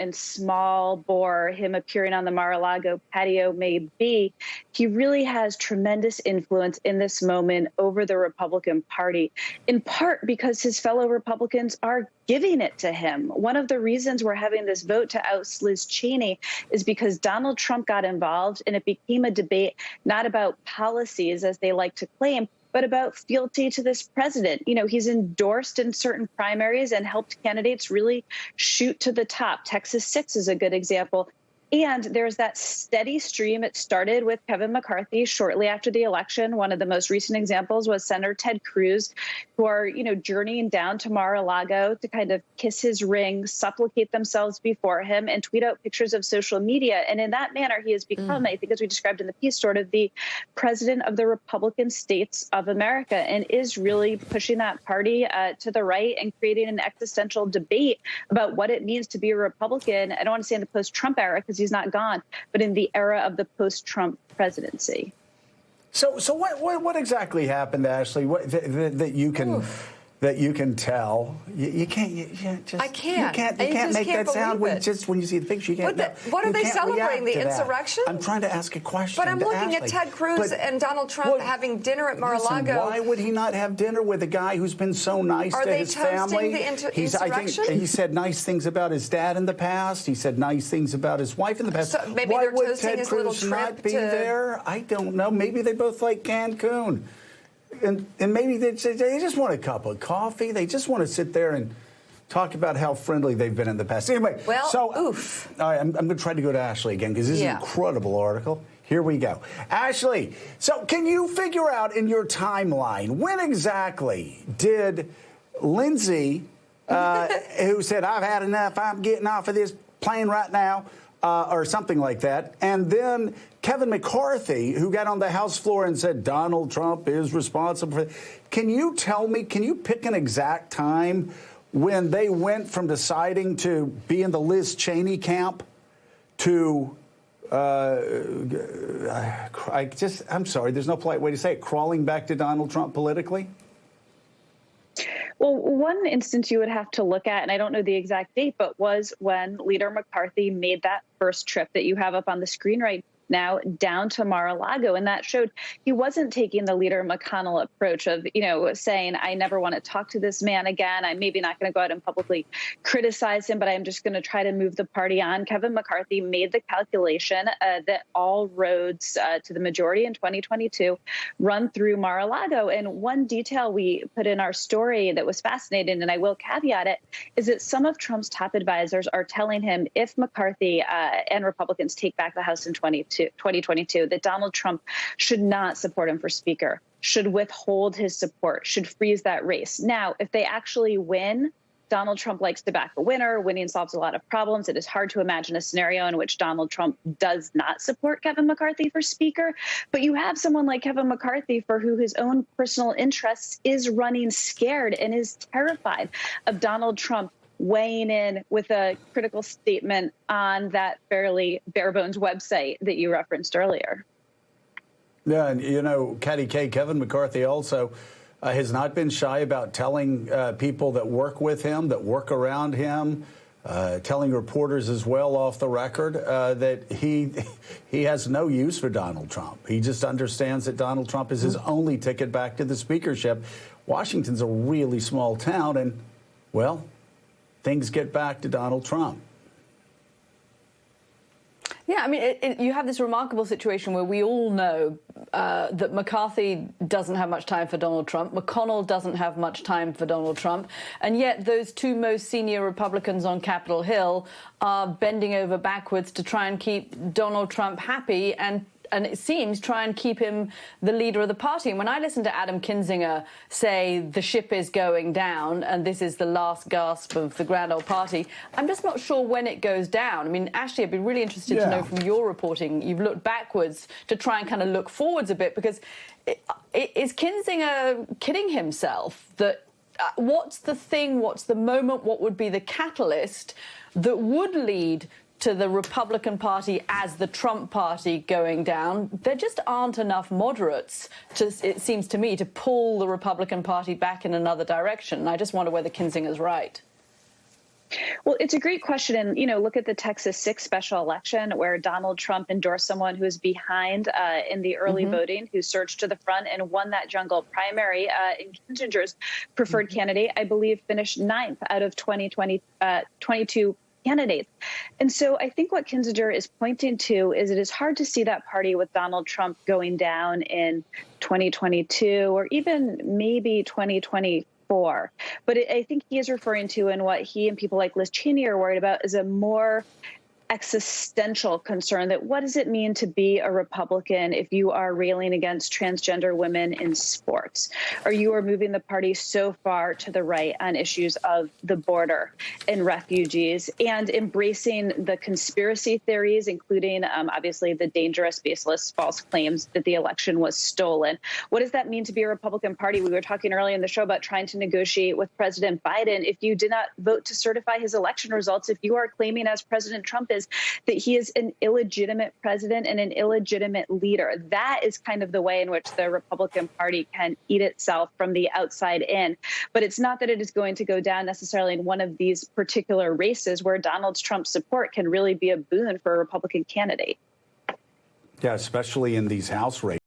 and small bore him appearing on the Mar-a-Lago patio may be, he really has tremendous influence in this moment over the Republican Party, in part because his fellow Republicans are giving it to him. One of the reasons we're having this vote to oust Liz Cheney is because Donald Trump got involved and it became a debate not about policies, as they like to claim, but about fealty to this president. You know, he's endorsed in certain primaries and helped candidates really shoot to the top. Texas 6 is a good example. And there's that steady stream. It started with Kevin McCarthy shortly after the election. One of the most recent examples was Senator Ted Cruz, who are, journeying down to Mar-a-Lago to kind of kiss his ring, supplicate themselves before him, and tweet out pictures of social media. And in that manner, he has become, I think, as we described in the piece, sort of the president of the Republican states of America, and is really pushing that party to the right and creating an existential debate about what it means to be a Republican. I don't want to say in the post-Trump era, because he's not gone, but in the era of the post-Trump presidency. So what exactly happened, Ashley? That you can tell? You can't just. I can't. You can't make that sound when you see the picture. You can't. What are they celebrating? The insurrection? I'm trying to ask a question. But I'm looking at Ted Cruz and Donald Trump having dinner at Mar-a-Lago. Why would he not have dinner with a guy who's been so nice to his family? Are they toasting the insurrection? I think he said nice things about his dad in the past. He said nice things about his wife in the past. So maybe why they're would toasting Ted his Cruz little not trip be there? I don't know. Maybe they both like Cancun. And maybe they just want a cup of coffee. They just want to sit there and talk about how friendly they've been in the past. Anyway, oof. All right, I'm going to try to go to Ashley again because this is an incredible article. Here we go. Ashley, so can you figure out in your timeline when exactly did Lindsay, who said, I've had enough, I'm getting off of this plane right now, or something like that, and then Kevin McCarthy, who got on the House floor and said Donald Trump is responsible for it. Can you tell me, can you pick an exact time when they went from deciding to be in the Liz Cheney camp to, I'm sorry, there's no polite way to say it, crawling back to Donald Trump politically? Well, one instance you would have to look at, and I don't know the exact date, but was when Leader McCarthy made that first trip that you have up on the screen right now down to Mar-a-Lago. And that showed he wasn't taking the Leader McConnell approach of, saying, I never want to talk to this man again. I'm maybe not going to go out and publicly criticize him, but I'm just going to try to move the party on. Kevin McCarthy made the calculation that all roads to the majority in 2022 run through Mar-a-Lago. And one detail we put in our story that was fascinating, and I will caveat it, is that some of Trump's top advisors are telling him if McCarthy and Republicans take back the House in 2022, that Donald Trump should not support him for Speaker, should withhold his support, should freeze that race. Now, if they actually win, Donald Trump likes to back a winner. Winning solves a lot of problems. It is hard to imagine a scenario in which Donald Trump does not support Kevin McCarthy for Speaker. But you have someone like Kevin McCarthy for who his own personal interests is running scared and is terrified of Donald Trump weighing in with a critical statement on that fairly bare-bones website that you referenced earlier. Yeah, and, Katty K, Kevin McCarthy also has not been shy about telling people that work with him, that work around him, telling reporters as well off the record that he has no use for Donald Trump. He just understands that Donald Trump is his only ticket back to the speakership. Washington's a really small town, and, well, things get back to Donald Trump. Yeah, I mean, you have this remarkable situation where we all know that McCarthy doesn't have much time for Donald Trump, McConnell doesn't have much time for Donald Trump, and yet those two most senior Republicans on Capitol Hill are bending over backwards to try and keep Donald Trump happy and it seems try and keep him the leader of the party. And when I listen to Adam Kinzinger say the ship is going down and this is the last gasp of the grand old party, I'm just not sure when it goes down. I mean, Ashley, I'd be really interested to know from your reporting, you've looked backwards to try and kind of look forwards a bit, because is Kinzinger kidding himself that what's the thing, what's the moment, what would be the catalyst that would lead to the Republican Party as the Trump Party going down? There just aren't enough moderates, it seems to me, to pull the Republican Party back in another direction. And I just wonder whether Kinzinger's right. Well, it's a great question. And, look at the Texas 6 special election where Donald Trump endorsed someone who was behind in the early voting, who surged to the front and won that jungle primary. And Kinzinger's preferred candidate, I believe, finished 9th out of 22 candidates. And so I think what Kinzinger is pointing to is it is hard to see that party with Donald Trump going down in 2022 or even maybe 2024. But I think he is referring to, and what he and people like Liz Cheney are worried about, is a more existential concern that what does it mean to be a Republican if you are railing against transgender women in sports, or you are moving the party so far to the right on issues of the border and refugees and embracing the conspiracy theories, including obviously the dangerous, baseless, false claims that the election was stolen. What does that mean to be a Republican Party? We were talking earlier in the show about trying to negotiate with President Biden. If you did not vote to certify his election results, if you are claiming, as President Trump is, that he is an illegitimate president and an illegitimate leader. That is kind of the way in which the Republican Party can eat itself from the outside in. But it's not that it is going to go down necessarily in one of these particular races where Donald Trump's support can really be a boon for a Republican candidate. Yeah, especially in these House races.